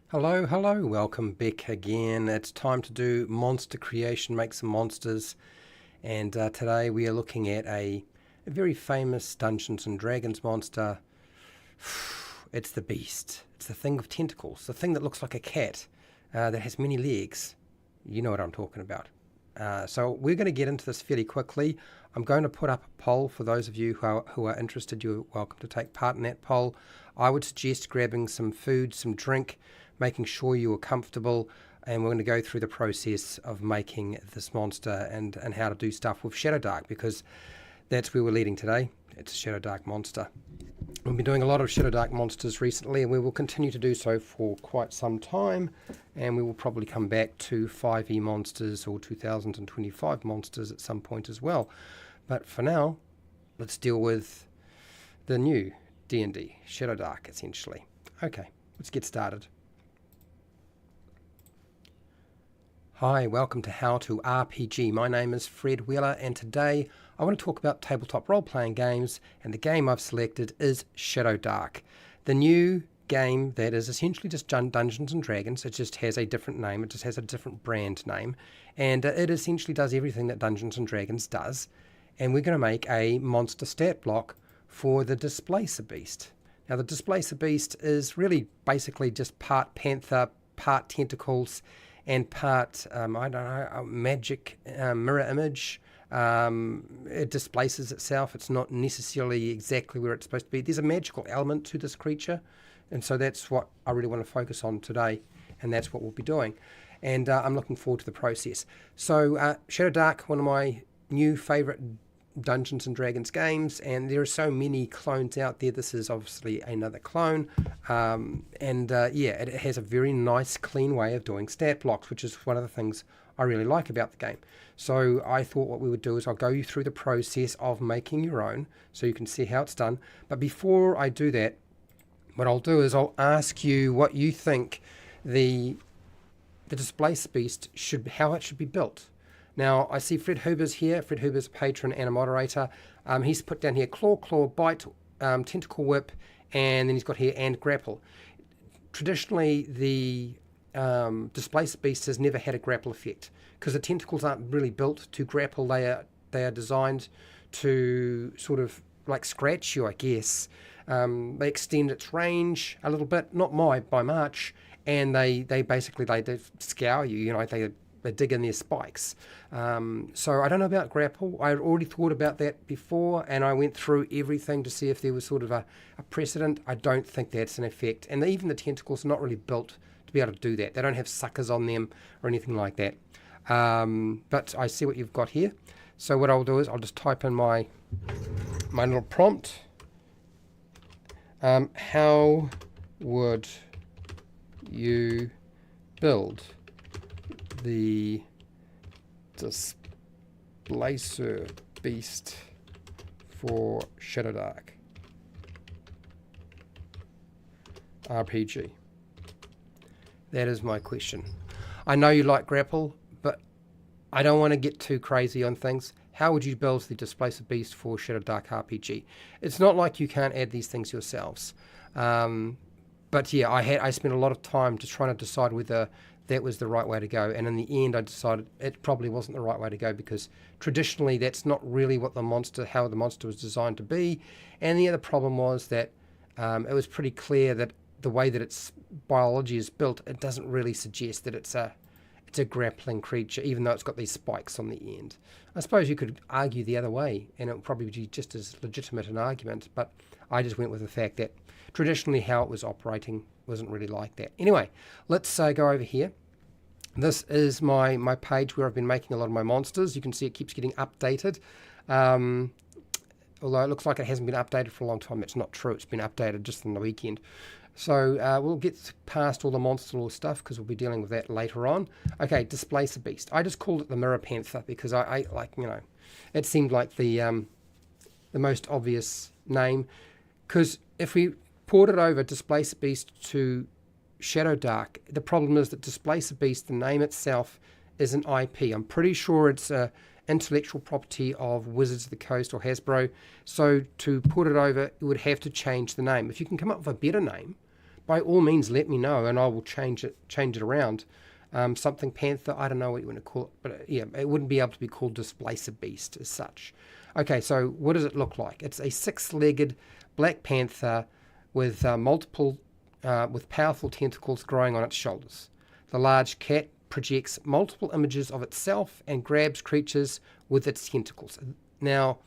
Hello, welcome back again. It's time to do monster creation, make some monsters. And today we are looking at a very famous Dungeons and Dragons monster. It's the Beast. It's the thing with tentacles, the thing that looks like a cat that has many legs. You know what I'm talking about. So we're going to get into this fairly quickly. I'm going to put up a poll for those of you who are interested. You're welcome to take part in that poll. I would suggest grabbing some food, some drink, making sure you are comfortable, and we're going to go through the process of making this monster and how to do stuff with Shadowdark, because that's where we're leading today. It's a Shadowdark monster. We've been doing a lot of Shadowdark monsters recently, and we will continue to do so for quite some time, and we will probably come back to 5e monsters or 2025 monsters at some point as well. But for now, let's deal with the new D&D, Shadowdark essentially. Okay, let's get started. Hi, welcome to How to RPG. My name is Fred Wheeler, and today I want to talk about tabletop role-playing games, and the game I've selected is Shadowdark, the new game that is essentially just Dungeons and Dragons. It just has a different name, it just has a different brand name, and it essentially does everything that Dungeons and Dragons does, and we're going to make a monster stat block for the Displacer Beast. Now, the Displacer Beast is really basically just part panther, part tentacles, and part, magic mirror image. It displaces itself. It's not necessarily exactly where it's supposed to be. There's a magical element to this creature, and so that's what I really want to focus on today, and that's what we'll be doing. And I'm looking forward to the process. So Shadowdark, one of my new favourite Dungeons and Dragons games, and there are so many clones out there. This is obviously another clone, it has a very nice clean way of doing stat blocks, which is one of the things I really like about the game. So I thought what we would do is I'll go you through the process of making your own so you can see how it's done. But before I do that, what I'll do is I'll ask you what you think the Displacer Beast how it should be built. Now, I see Fred Huber's here. Fred Huber's a patron and a moderator. He's put down here claw, bite, tentacle whip, and then he's got here and grapple. Traditionally, the Displacer Beast has never had a grapple effect because the tentacles aren't really built to grapple. They are designed to sort of like scratch you, I guess. They extend its range a little bit, not by much, and they basically scour you. You know, they dig in their spikes. So I don't know about grapple. I already thought about that before, and I went through everything to see if there was sort of a precedent. I don't think that's an effect. And even the tentacles are not really built to be able to do that. They don't have suckers on them or anything like that. But I see what you've got here. So what I'll do is I'll just type in my little prompt. How would you build the Displacer Beast for Shadowdark RPG? That is my question. I know you like grapple, but I don't want to get too crazy on things. How would you build the Displacer Beast for Shadowdark RPG? It's not like you can't add these things yourselves. But yeah, I spent a lot of time just trying to decide whether that was the right way to go, and in the end I decided it probably wasn't the right way to go, because traditionally that's not really how the monster was designed to be. And the other problem was that it was pretty clear that the way that its biology is built, it doesn't really suggest that it's a grappling creature, even though it's got these spikes on the end. I suppose you could argue the other way, and it would probably be just as legitimate an argument, but I just went with the fact that traditionally how it was operating wasn't really like that. Anyway, let's go over here. This is my page where I've been making a lot of my monsters. You can see it keeps getting updated. Although it looks like it hasn't been updated for a long time. It's not true. It's been updated just on the weekend. So we'll get past all the monster lore stuff because we'll be dealing with that later on. Okay, Displacer Beast. I just called it the Mirror Panther because I like, it seemed like the most obvious name. Because if we ported over Displacer Beast to Shadowdark, the problem is that Displacer Beast, the name itself, is an IP. I'm pretty sure it's a intellectual property of Wizards of the Coast or Hasbro. So to put it over, you would have to change the name. If you can come up with a better name, by all means let me know, and I will change it around. Something Panther, I don't know what you want to call it, but yeah, it wouldn't be able to be called Displacer Beast as such. Okay, so what does it look like? It's a six-legged Black Panther with with powerful tentacles growing on its shoulders. The large cat projects multiple images of itself and grabs creatures with its tentacles. Now,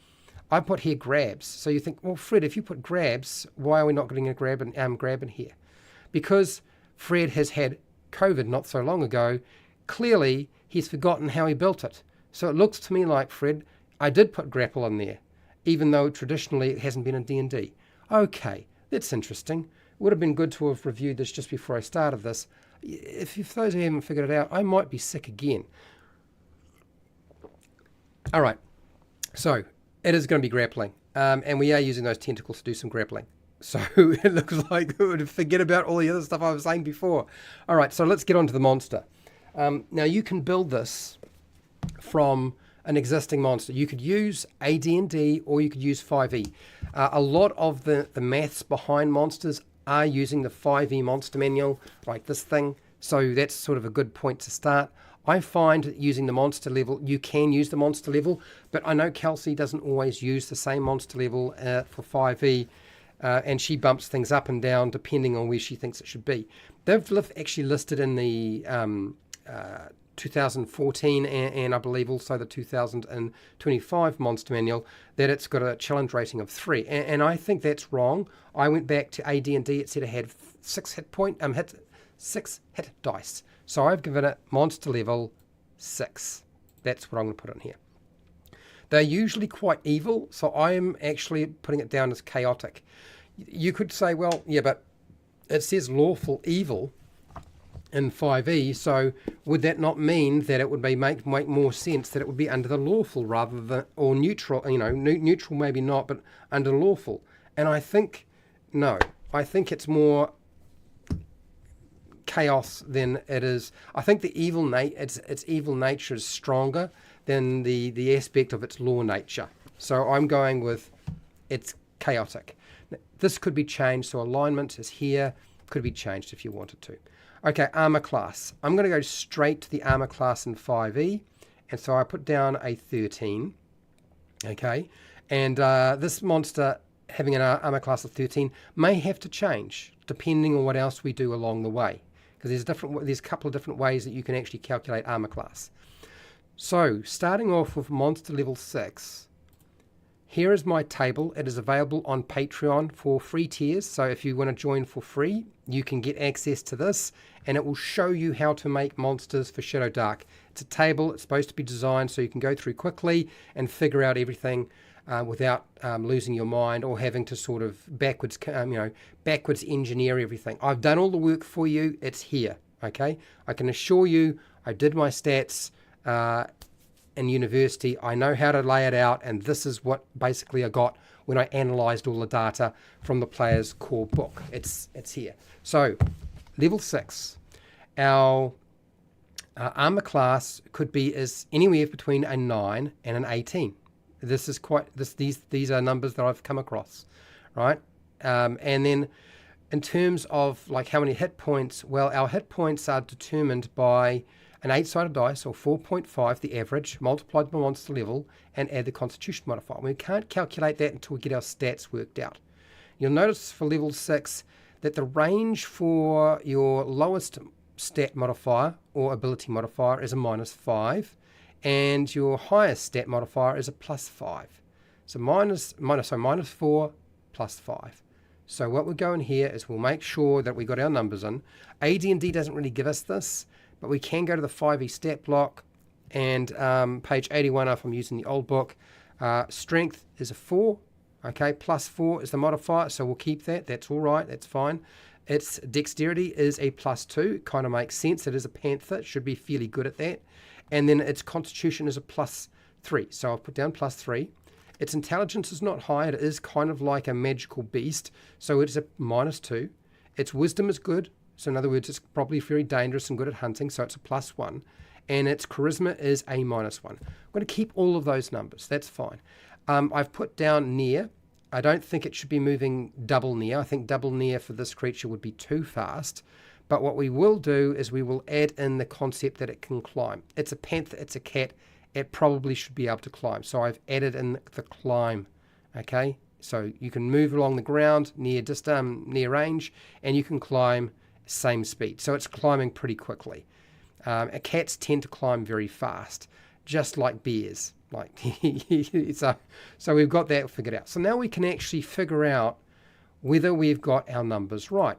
I put here grabs, so you think, well, Fred, if you put grabs, why are we not getting a grab in here? Because Fred has had COVID not so long ago. Clearly, he's forgotten how he built it. So it looks to me like, Fred, I did put grapple in there, even though traditionally it hasn't been in D&D. Okay, that's interesting. Would have been good to have reviewed this just before I started this. If those who haven't figured it out, I might be sick again. All right, so it is going to be grappling, and we are using those tentacles to do some grappling. So it looks like we would forget about all the other stuff I was saying before. All right, so let's get on to the monster. Now, you can build this from an existing monster. You could use AD&D or you could use 5e. A lot of the maths behind monsters are using the 5e monster manual, like this thing. So that's sort of a good point to start. I find using the monster level, you can use the monster level, but I know Kelsey doesn't always use the same monster level for 5e. And she bumps things up and down depending on where she thinks it should be. They've actually listed in the 2014 and I believe also the 2025 Monster Manual that it's got a challenge rating of 3. And I think that's wrong. I went back to AD&D. It said it had 6 hit dice. So I've given it monster level 6. That's what I'm going to put in here. They're usually quite evil, so I'm actually putting it down as chaotic. You could say, well, yeah, but it says lawful evil in 5e, so would that not mean that it would make more sense that it would be under the lawful rather than, or neutral, neutral maybe not, but under lawful? And I think, no, I think it's more chaos than it is. I think the evil its evil nature is stronger than the aspect of its law nature. So I'm going with it's chaotic. This could be changed, so alignment is here, could be changed if you wanted to. Okay, armor class. I'm going to go straight to the armor class in 5e, and so I put down a 13. Okay, and this monster having an armor class of 13 may have to change depending on what else we do along the way, because there's a couple of different ways that you can actually calculate armor class. So, starting off with monster level 6, here is my table. It is available on Patreon for free tiers. So if you want to join for free, you can get access to this, and it will show you how to make monsters for Shadowdark. It's a table. It's supposed to be designed so you can go through quickly and figure out everything without losing your mind or having to sort of backwards engineer everything. I've done all the work for you. It's here. Okay, I can assure you, I did my stats in university. I know how to lay it out, and this is what basically I got when I analyzed all the data from the player's core book. It's here. So level 6, our armor class could be is anywhere between a 9 and an 18. This is these are numbers that I've come across, right? And then in terms of like how many hit points, well, our hit points are determined by an 8-sided dice, or 4.5, the average, multiplied by monster level, and add the constitution modifier. We can't calculate that until we get our stats worked out. You'll notice for level 6 that the range for your lowest stat modifier or ability modifier is a -5, and your highest stat modifier is a +5. So -4 +5. So what we're going here is we'll make sure that we got our numbers in. AD&D doesn't really give us this, but we can go to the 5e stat block and page 81 if I'm using the old book. Strength is a 4. Okay, +4 is the modifier, so we'll keep that. That's all right. That's fine. Its dexterity is a +2. Kind of makes sense. It is a panther. It should be fairly good at that. And then its constitution is a +3. So I'll put down +3. Its intelligence is not high. It is kind of like a magical beast. So it's a -2. Its wisdom is good. So in other words, it's probably very dangerous and good at hunting, so it's a +1. And its charisma is a -1. I'm going to keep all of those numbers. That's fine. I've put down near I don't think it should be moving double near. I think double near for this creature would be too fast. But what we will do is we will add in the concept that it can climb. It's a panther, it's a cat. It probably should be able to climb. So I've added in the climb, okay? So you can move along the ground near range, and you can climb same speed. So it's climbing pretty quickly. Cats tend to climb very fast, just like bears. So we've got that figured out. So now we can actually figure out whether we've got our numbers right.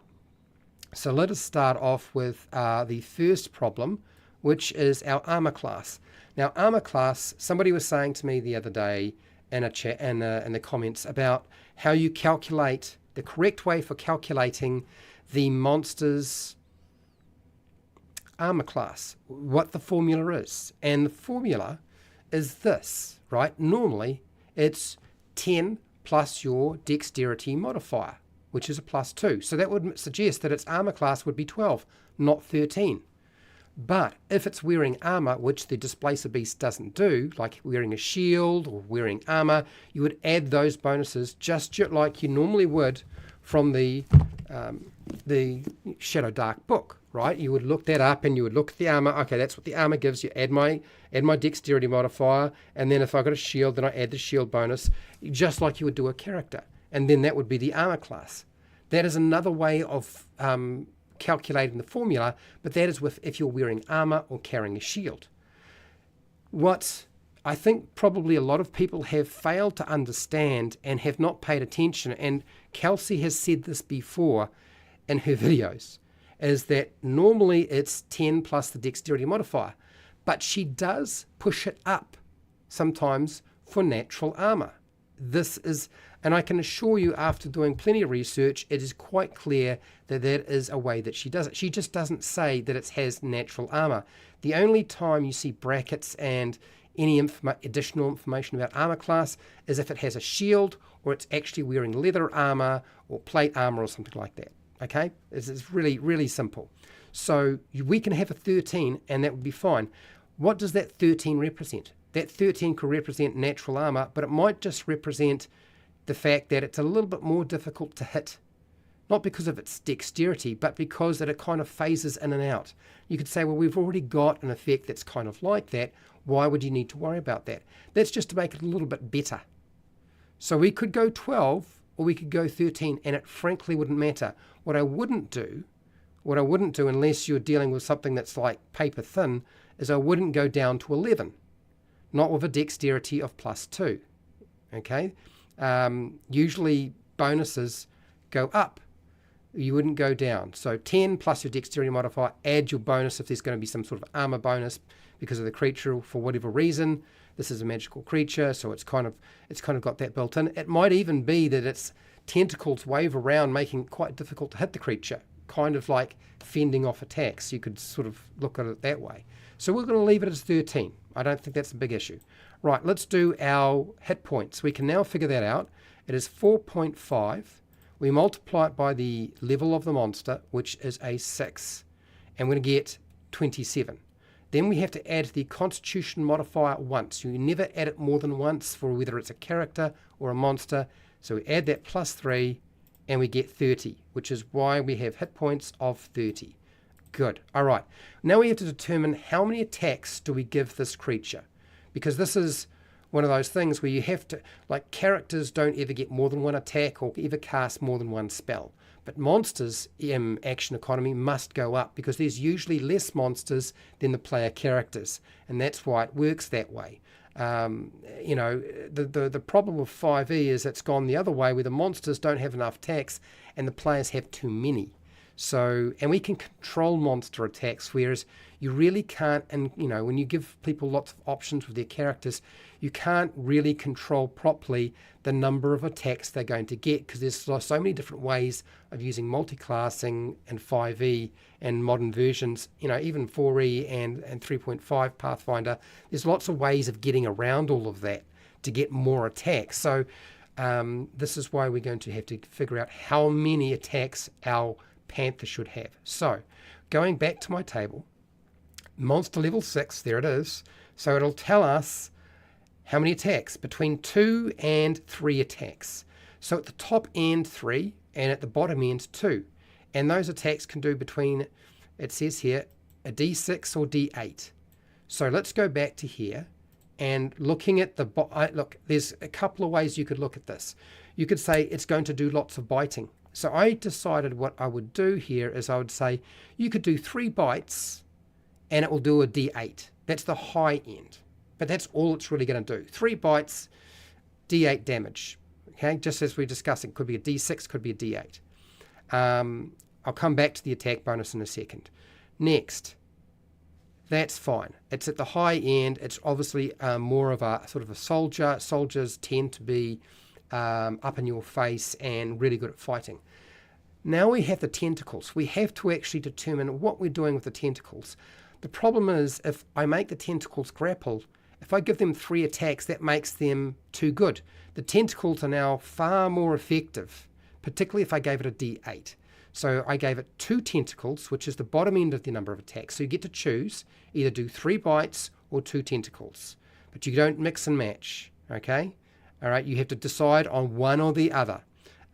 So let us start off with the first problem, which is our armor class. Now, armor class, somebody was saying to me the other day in a chat in the comments about how you calculate the correct way for calculating the monster's armor class, what the formula is. And the formula is this, right? Normally, it's 10 plus your dexterity modifier, which is a +2. So that would suggest that its armor class would be 12, not 13. But if it's wearing armor, which the Displacer Beast doesn't do, like wearing a shield or wearing armor, you would add those bonuses just like you normally would from the Shadowdark book, right? You would look that up and you would look at the armor. Okay, that's what the armor gives. You add my dexterity modifier, and then if I got a shield, then I add the shield bonus, just like you would do a character. And then that would be the armor class. That is another way of calculating the formula, but that is if you're wearing armor or carrying a shield. What I think probably a lot of people have failed to understand and have not paid attention, and Kelsey has said this before in her videos, is that normally it's 10 plus the dexterity modifier, but she does push it up sometimes for natural armor. This is, and I can assure you after doing plenty of research, it is quite clear that that is a way that she does it. She just doesn't say that it has natural armor. The only time you see brackets and any additional information about armor class is if it has a shield or it's actually wearing leather armor or plate armor or something like that. Okay? It's really, really simple. So we can have a 13 and that would be fine. What does that 13 represent? That 13 could represent natural armor, but it might just represent the fact that it's a little bit more difficult to hit. Not because of its dexterity, but because it kind of phases in and out. You could say, well, we've already got an effect that's kind of like that. Why would you need to worry about that? That's just to make it a little bit better. So we could go 12 or we could go 13, and it frankly wouldn't matter. What I wouldn't do, unless you're dealing with something that's like paper thin, is I wouldn't go down to 11. Not with a dexterity of +2, okay? Usually bonuses go up. You wouldn't go down. So 10 plus your dexterity modifier, add your bonus if there's going to be some sort of armor bonus because of the creature for whatever reason. This is a magical creature, so it's kind of got that built in. It might even be that its tentacles wave around, making it quite difficult to hit the creature, kind of like fending off attacks. You could sort of look at it that way. So we're going to leave it as 13. I don't think that's a big issue. Right, let's do our hit points. We can now figure that out. It is 4.5. We multiply it by the level of the monster, which is a 6. And we're going to get 27. Then we have to add the constitution modifier once. You never add it more than once for whether it's a character or a monster. So we add that +3 and we get 30, which is why we have hit points of 30. Good. All right. Now we have to determine how many attacks do we give this creature, because this is one of those things where you have to, like, characters don't ever get more than one attack or ever cast more than one spell. But monsters, action economy, must go up because there's usually less monsters than the player characters, and that's why it works that way. The problem with 5e is it's gone the other way, where the monsters don't have enough attacks and the players have too many. So, and we can control monster attacks, whereas you really can't, and when you give people lots of options with their characters, you can't really control properly the number of attacks they're going to get, because there's so many different ways of using multi-classing and 5e and modern versions, even 4e and 3.5 Pathfinder. There's lots of ways of getting around all of that to get more attacks. So this is why we're going to have to figure out how many attacks our Panther should have. So going back to my table, monster level 6, there it is. So it'll tell us how many attacks, between 2 and 3 attacks. So at the top end 3 and at the bottom end 2. And those attacks can do between, it says here, a D6 or D8. So let's go back to here and looking at the, look, there's a couple of ways you could look at this. You could say it's going to do lots of biting. So I decided what I would do here is I would say you could do 3 bites and it will do a D8. That's the high end. But that's all it's really going to do. 3 bites, D8 damage. Okay, just as we're discussing, could be a D6, could be a D8. I'll come back to the attack bonus in a second. Next, that's fine. It's at the high end. It's obviously more of a sort of a soldier. Soldiers tend to be up in your face and really good at fighting. Now we have the tentacles. We have to actually determine what we're doing with the tentacles. The problem is if I make the tentacles grapple, if I give them 3 attacks, that makes them too good. The tentacles are now far more effective, particularly if I gave it a D8. So I gave it 2 tentacles, which is the bottom end of the number of attacks. So you get to choose, either do 3 bites or 2 tentacles. But you don't mix and match, okay? All right, you have to decide on one or the other.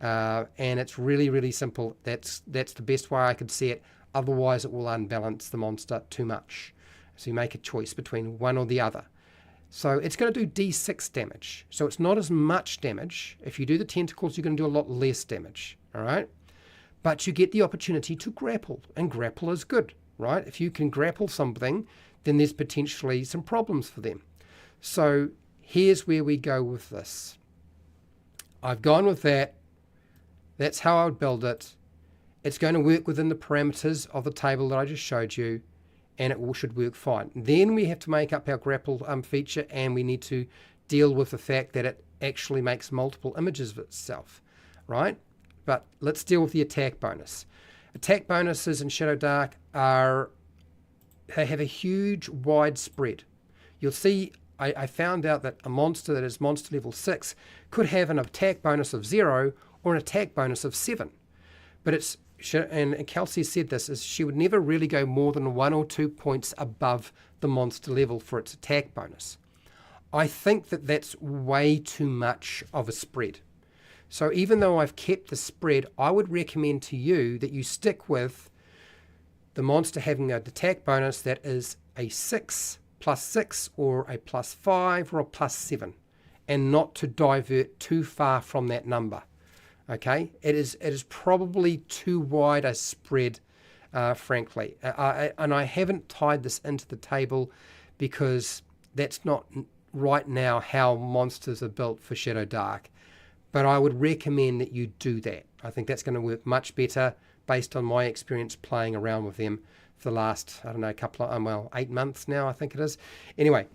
And it's really, really simple. That's the best way I could see it. Otherwise, it will unbalance the monster too much. So you make a choice between one or the other. So it's going to do D6 damage. So it's not as much damage. If you do the tentacles, you're going to do a lot less damage, all right? But you get the opportunity to grapple, and grapple is good, right? If you can grapple something, then there's potentially some problems for them. So here's where we go with this. I've gone with that. That's how I would build it. It's going to work within the parameters of the table that I just showed you, and it should work fine. Then we have to make up our grapple feature, and we need to deal with the fact that it actually makes multiple images of itself, right? But let's deal with the attack bonus. Attack bonuses in Shadowdark they have a huge wide spread. You'll see I found out that a monster that is monster level 6 could have an attack bonus of 0 or an attack bonus of 7. But and Kelsey said this, is she would never really go more than 1 or 2 points above the monster level for its attack bonus. I think that that's way too much of a spread. So even though I've kept the spread, I would recommend to you that you stick with the monster having an attack bonus that is a 6 plus 6 or a plus 5 or a plus 7, and not to divert too far from that number. Okay, it is probably too wide a spread, frankly. And I haven't tied this into the table because that's not right now how monsters are built for Shadowdark. But I would recommend that you do that. I think that's going to work much better based on my experience playing around with them for the last, I don't know, couple of, 8 months now, I think it is. Anyway,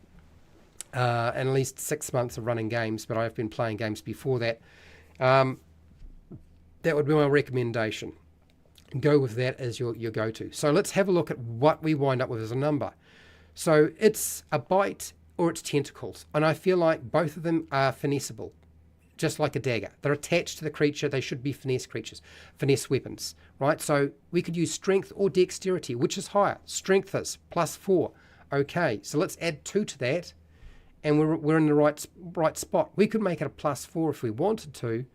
and at least 6 months of running games, but I've been playing games before that. That would be my recommendation. Go with that as your go-to. So let's have a look at what we wind up with as a number. So it's a bite or it's tentacles. And I feel like both of them are finessable, just like a dagger. They're attached to the creature. They should be finesse creatures, finesse weapons, right? So we could use strength or dexterity, which is higher. Strength is +4. Okay, so let's add 2 to that, and we're in the right spot. We could make it a +4 if we wanted to,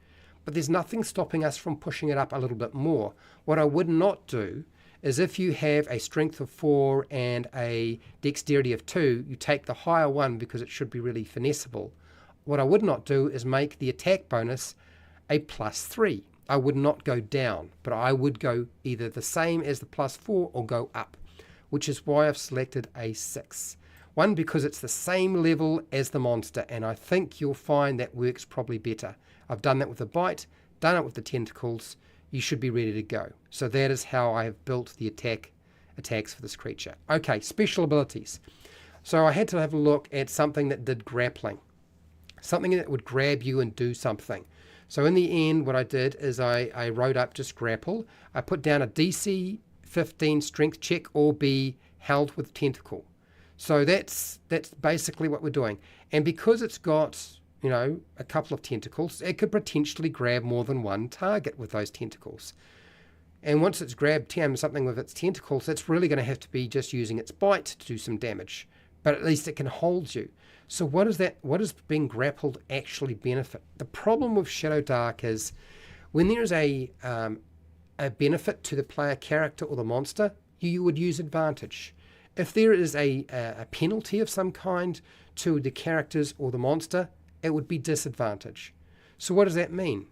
but there's nothing stopping us from pushing it up a little bit more. What I would not do is if you have a strength of 4 and a dexterity of 2, you take the higher one because it should be really finessable. What I would not do is make the attack bonus a +3. I would not go down, but I would go either the same as the +4 or go up, which is why I've selected a 6. One, because it's the same level as the monster, and I think you'll find that works probably better. I've done that with the bite, done it with the tentacles. You should be ready to go. So that is how I have built the attacks for this creature. Okay, special abilities. So I had to have a look at something that did grappling. Something that would grab you and do something. So in the end, what I did is I wrote up just grapple. I put down a DC 15 strength check or be held with tentacle. So that's basically what we're doing. And because it's got, a couple of tentacles, it could potentially grab more than one target with those tentacles. And once it's grabbed something with its tentacles, it's really going to have to be just using its bite to do some damage. but at least it can hold you. So what does being grappled actually benefit? The problem with Shadowdark is when there is a benefit to the player character or the monster, you would use advantage. If there is a penalty of some kind to the characters or the monster, it would be disadvantage. So what does that mean?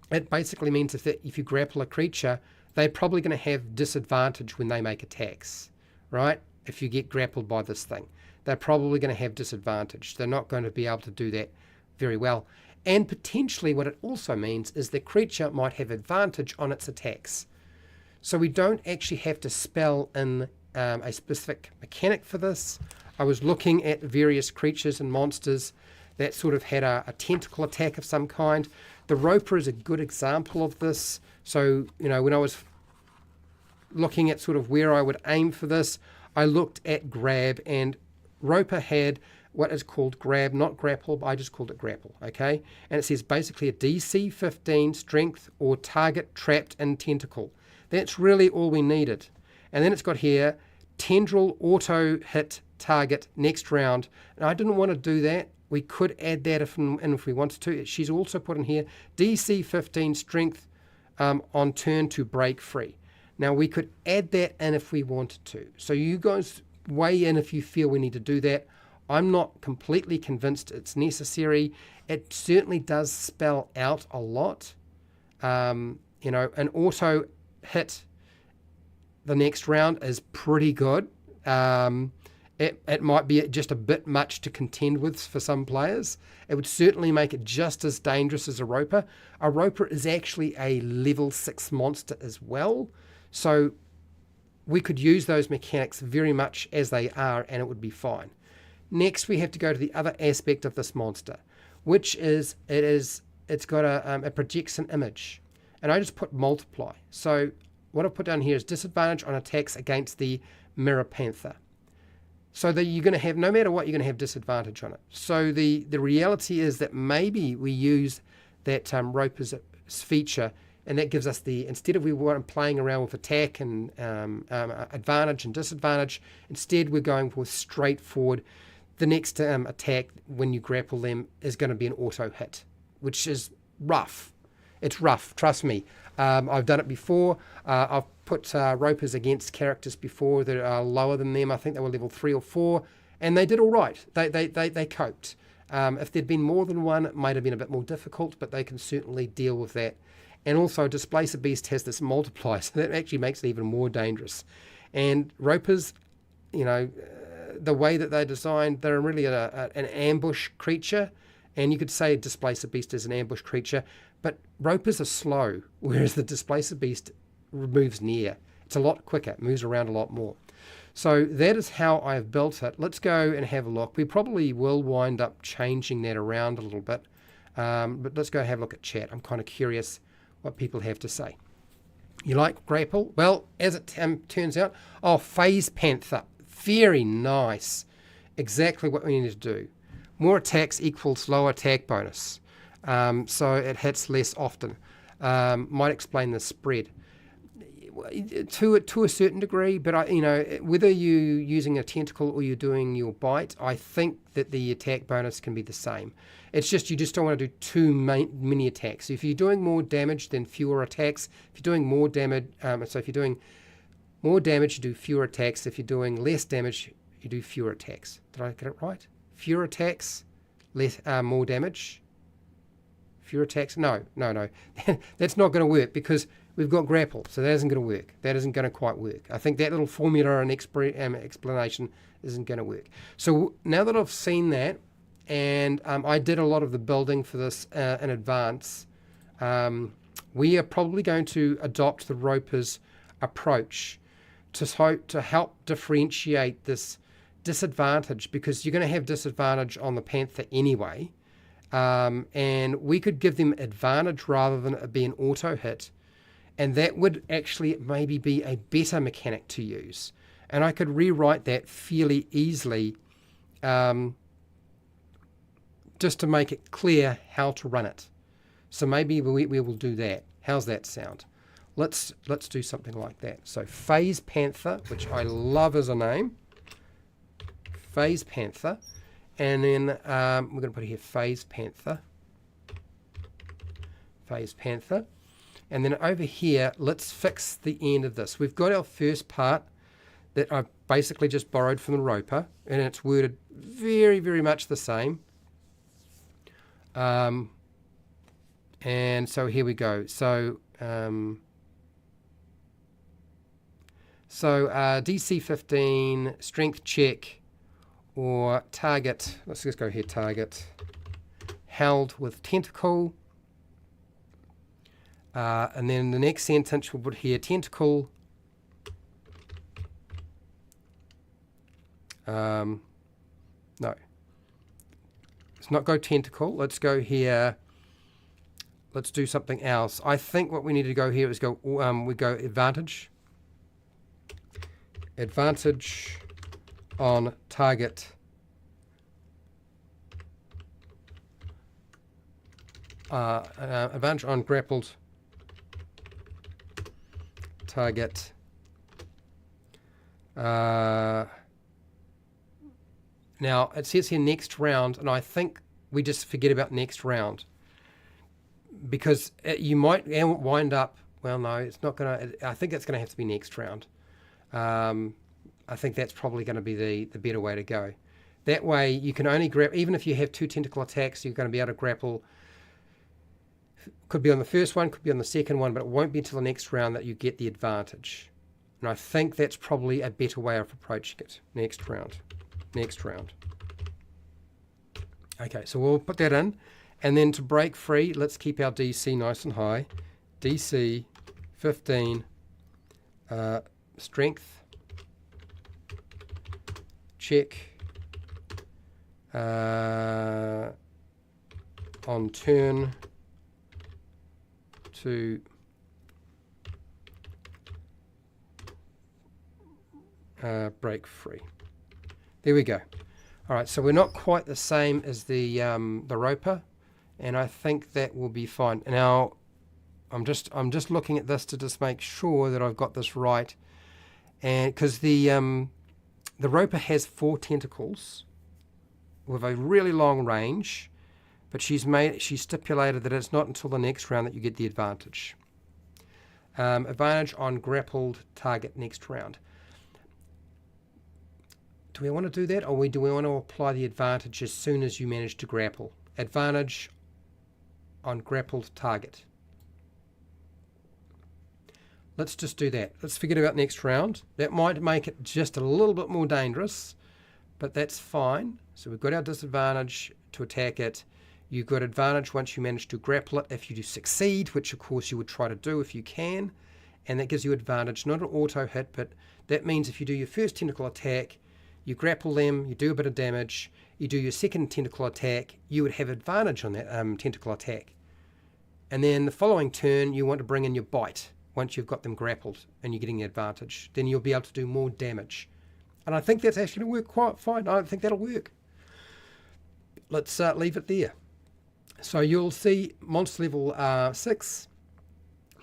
It basically means if you grapple a creature, they're probably going to have disadvantage when they make attacks, right? If you get grappled by this thing, they're probably going to have disadvantage. They're not going to be able to do that very well. And potentially what it also means is the creature might have advantage on its attacks. So we don't actually have to spell in a specific mechanic for this. I was looking at various creatures and monsters that sort of had a tentacle attack of some kind. The Roper is a good example of this. So, when I was looking at sort of where I would aim for this, I looked at grab, and Roper had what is called grab, not grapple, but I just called it grapple, okay? And it says basically a DC 15 strength or target trapped in tentacle. That's really all we needed. And then it's got here, tendril auto hit target next round. And I didn't want to do that. We could add that if we wanted to. She's also put in here DC 15 strength on turn to break free. Now we could add that in if we wanted to. So you guys weigh in if you feel we need to do that. I'm not completely convinced it's necessary. It certainly does spell out a lot. An auto hit the next round is pretty good. It might be just a bit much to contend with for some players. It would certainly make it just as dangerous as a Roper. A Roper is actually a level 6 monster as well. So we could use those mechanics very much as they are and it would be fine. Next, we have to go to the other aspect of this monster, which is it's got it projects an image. And I just put multiply. So what I've put down here is disadvantage on attacks against the Mirror Panther. So that you're going to have, no matter what, you're going to have disadvantage on it. So the reality is that maybe we use that Roper's feature, and that gives us instead of we weren't playing around with attack and advantage and disadvantage, instead we're going with straightforward. The next attack when you grapple them is going to be an auto hit, which is rough. It's rough, trust me. I've done it before. I've put Ropers against characters before that are lower than them. I think they were level 3 or 4, and they did all right. They coped. If there'd been more than one, it might have been a bit more difficult, but they can certainly deal with that. And also, Displacer Beast has this multiply, so that actually makes it even more dangerous. And Ropers, the way that they're designed, they're really an ambush creature, and you could say Displacer Beast is an ambush creature, but Ropers are slow, whereas the Displacer Beast moves near. It's a lot quicker, it moves around a lot more. So that is how I've built it. Let's go and have a look. We probably will wind up changing that around a little bit, but let's go have a look at chat. I'm kind of curious what people have to say. You like grapple? Well, as it turns out, Phase Panther. Very nice. Exactly what we need to do. More attacks equals lower attack bonus. So it hits less often. Might explain the spread to a certain degree, but whether you're using a tentacle or you're doing your bite, I think that the attack bonus can be the same. It's just you just don't want to do too many attacks. If you're doing more damage, then fewer attacks. If you're doing more damage, so if you're doing more damage, you do fewer attacks. If you're doing less damage, you do fewer attacks. Did I get it right? Fewer attacks, less more damage. Fewer attacks? No. That's not going to work because we've got grapple, so that isn't going to work. That isn't going to quite work. I think that little formula and explanation isn't going to work. So now that I've seen that, and I did a lot of the building for this in advance, we are probably going to adopt the Roper's approach to help differentiate this disadvantage, because you're going to have disadvantage on the Panther anyway. And we could give them advantage rather than it be an auto hit, and that would actually maybe be a better mechanic to use, and I could rewrite that fairly easily, just to make it clear how to run it. So maybe we will do that. How's that sound? Let's do something like that. So Phase Panther, which I love as a name. Phase Panther, and then we're going to put here Phase Panther. Phase Panther. And then over here, let's fix the end of this. We've got our first part that I've basically just borrowed from the roper, and it's worded very, very much the same. And so here we go. So DC 15, strength check, or target, let's just go here, target, held with tentacle. And then the next sentence we'll put here, tentacle. No, let's not go tentacle. Let's go here. Let's do something else. I think what we need to go here is go. We go advantage. Advantage on target. Advantage on grappled target. Now, it says here next round, and I think we just forget about next round. Because you might wind up, well, no, it's not going to, I think it's going to have to be next round. I think that's probably going to be the better way to go. That way, you can only grab, even if you have 2 tentacle attacks, you're going to be able to grapple. Could be on the first one, could be on the second one, but it won't be until the next round that you get the advantage. And I think that's probably a better way of approaching it. Next round. Next round. Okay, so we'll put that in. And then to break free, let's keep our DC nice and high. DC 15, strength, check, on turn to break free. There we go. All right, so we're not quite the same as the roper, and I think that will be fine. Now, I'm just looking at this to just make sure that I've got this right, and because the roper has 4 tentacles with a really long range, but she's stipulated that it's not until the next round that you get the advantage. Advantage on grappled target next round. Do we want to do that, or do we want to apply the advantage as soon as you manage to grapple? Advantage on grappled target. Let's just do that. Let's forget about next round. That might make it just a little bit more dangerous, but that's fine. So we've got our disadvantage to attack it. You've got advantage once you manage to grapple it if you do succeed, which of course you would try to do if you can. And that gives you advantage, not an auto hit, but that means if you do your first tentacle attack, you grapple them, you do a bit of damage, you do your second tentacle attack, you would have advantage on that tentacle attack. And then the following turn, you want to bring in your bite once you've got them grappled and you're getting the advantage. Then you'll be able to do more damage. And I think that's actually going to work quite fine. I think that'll work. Let's leave it there. So you'll see monster level 6,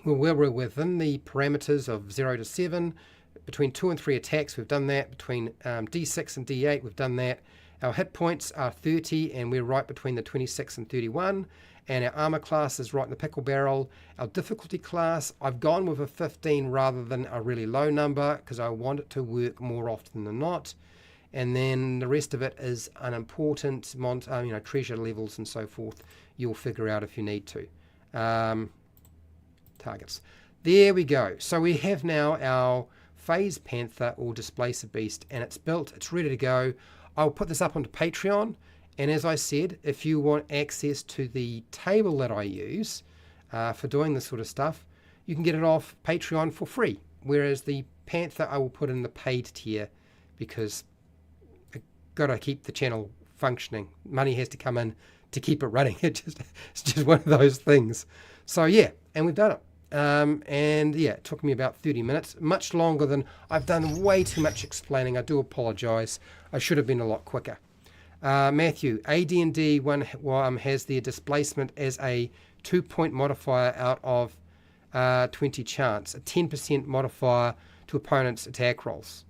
we're within the parameters of 0 to 7. Between 2 and 3 attacks, we've done that. Between D6 and D8, we've done that. Our hit points are 30, and we're right between the 26 and 31. And our armor class is right in the pickle barrel. Our difficulty class, I've gone with a 15 rather than a really low number because I want it to work more often than not. And then the rest of it is unimportant, treasure levels and so forth. You'll figure out if you need to. Targets. There we go. So we have now our Phase Panther or Displacer Beast, and it's built, it's ready to go. I'll put this up onto Patreon, and as I said, if you want access to the table that I use for doing this sort of stuff, you can get it off Patreon for free, whereas the Panther I will put in the paid tier because I've got to keep the channel functioning. Money has to come in to keep it running. It's just one of those things. So yeah, and we've done it. And yeah, it took me about 30 minutes, much longer than I've done. Way too much explaining. I do apologize. I should have been a lot quicker. Matthew, AD&D 1 has their displacement as a 2-point modifier out of 20 chance, a 10% modifier to opponents' attack rolls.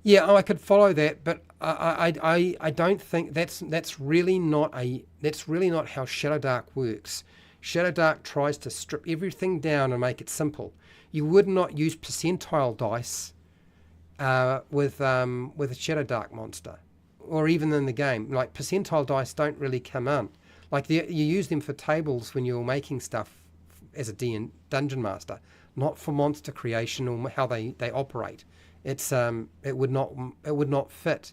Yeah, I could follow that, but I don't think that's really not how Shadowdark works. Shadowdark tries to strip everything down and make it simple. You would not use percentile dice with a Shadowdark monster, or even in the game. Like, percentile dice don't really come in. Like, you use them for tables when you're making stuff as a dungeon master, not for monster creation or how they operate. It would not fit.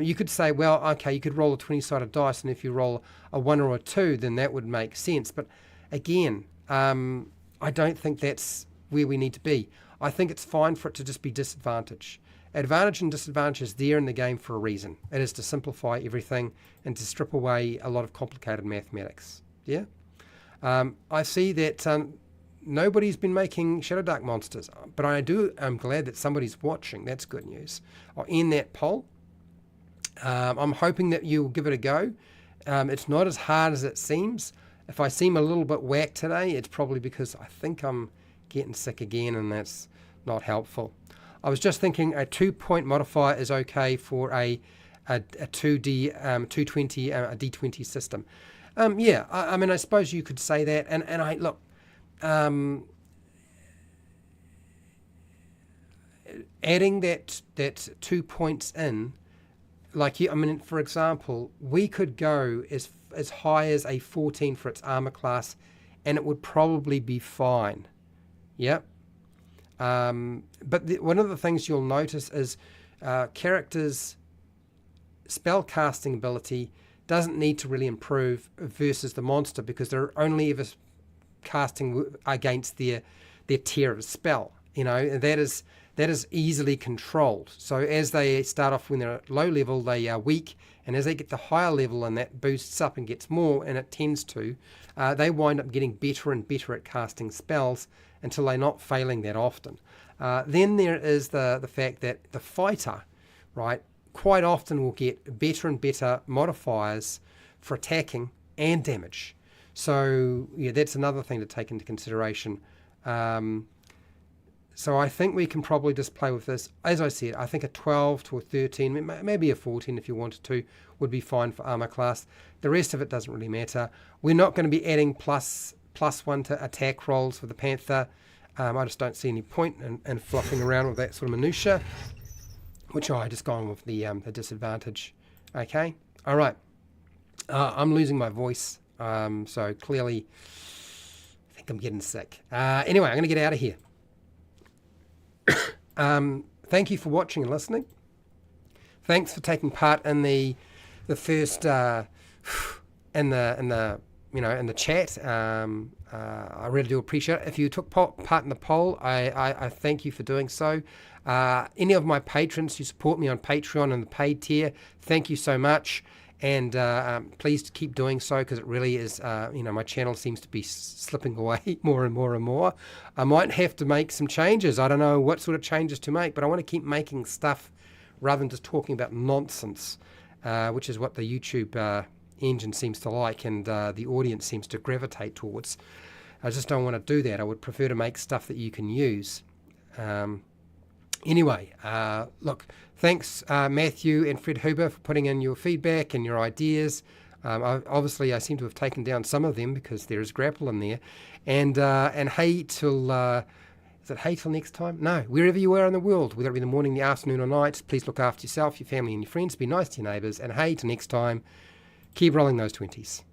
You could say, well, okay, you could roll a 20-sided dice, and if you roll a 1 or a 2, then that would make sense. But again, I don't think that's where we need to be. I think it's fine for it to just be disadvantage. Advantage and disadvantage is there in the game for a reason. It is to simplify everything and to strip away a lot of complicated mathematics. Yeah? I see that nobody's been making Shadowdark monsters, but I'm glad that somebody's watching. That's good news. I'll end that poll. I'm hoping that you'll give it a go. It's not as hard as it seems. If I seem a little bit whack today, it's probably because I think I'm getting sick again, and that's not helpful. I was just thinking a 2-point modifier is okay for a 2D 220 a D20 system. Yeah, I mean, I suppose you could say that, and I look. Adding that 2 points in, like, I mean, for example, we could go as high as a 14 for its armor class, and it would probably be fine. Yep. But one of the things you'll notice is characters' spell casting ability doesn't need to really improve versus the monster, because they're only ever casting against their tier of spell. You know, and that is easily controlled. So as they start off when they're at low level, they are weak, and as they get to higher level and that boosts up and gets more, and it tends to, they wind up getting better and better at casting spells until they're not failing that often. Then there is the fact that the fighter, right, quite often will get better and better modifiers for attacking and damage. So yeah, that's another thing to take into consideration. So I think we can probably just play with this. As I said, I think a 12 to a 13, maybe a 14 if you wanted to, would be fine for armor class. The rest of it doesn't really matter. We're not going to be adding plus 1 to attack rolls for the Panther. I just don't see any point in fluffing around with that sort of minutia, which I just gone with the disadvantage. Okay, all right. I'm losing my voice, so clearly I think I'm getting sick. Anyway, I'm going to get out of here. Thank you for watching and listening. Thanks for taking part in the first in the chat. I really do appreciate it. If you took part in the poll, I thank you for doing so. Any of my patrons who support me on Patreon and the paid tier, thank you so much. And please keep doing so, because it really is, my channel seems to be slipping away more and more and more. I might have to make some changes. I don't know what sort of changes to make, but I want to keep making stuff rather than just talking about nonsense, which is what the YouTube engine seems to like, and the audience seems to gravitate towards. I just don't want to do that. I would prefer to make stuff that you can use. Anyway, look, thanks Matthew and Fred Huber for putting in your feedback and your ideas. Obviously, I seem to have taken down some of them because there is grapple in there. And hey till, is it hey till next time? No, wherever you are in the world, whether it be the morning, the afternoon or night, please look after yourself, your family and your friends, be nice to your neighbours, and hey till next time, keep rolling those 20s.